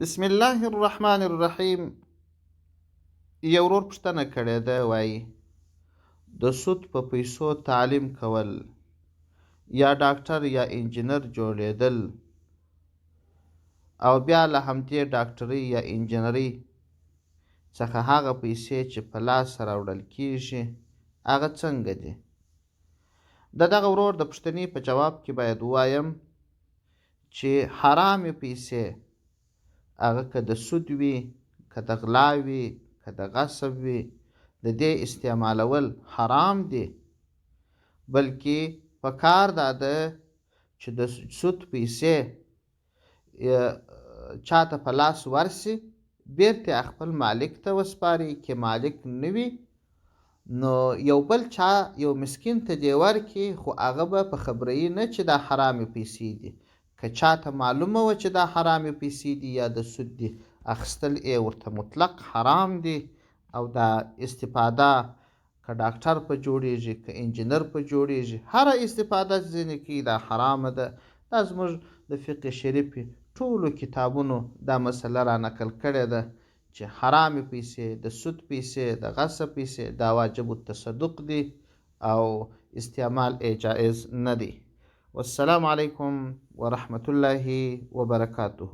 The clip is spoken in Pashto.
بسم الله الرحمن الرحیم. یو ورور پوښتنه کړې ده، وایي د سود په پیسو تعلیم کول یا ډاکټر یا انجینر جوړېدل او بیا له همدې ډاکټرۍ یا انجینرۍ څخه هغه پیسې چې په لاس راوړل کیږي هغه څنګه دي؟ د دغه ورور د پوښتنې په جواب کې باید ووایم چې حرامې پیسې، هغه که د سود وي، که د غلا وي، که د غصب وي، د دې استعمالول حرام دي. بلکې پکار دا ده چې د سود پیسې چاته په لاس ورسي، بیرته خپل مالک ته وسپاري. که مالک نه وي نو یو بل چا، یو مسکین ته دې ورکړي، خو هغه به په خبره نه چې دا حرامې پیسې دي. که چاته معلومه وه چې دا حرامې پیسې دي یا د سود دي، اخیستل یې ورته مطلق حرام دي. او دا استفاده که ډاکټر په جوړېږي، که انجینر په جوړېږي، هره استفاده ځینې کوي دا حرامه ده. دا زموږ د فقه شریفې ټولو کتابونو دا مسله را نقل کړې ده چې حرامې پیسې، د سود پیسې، د غصب پیسې دا واجب التصدق دي او استعمال یې جایز نه دی. والسلام علیکم ورحمة الله وبرکاته.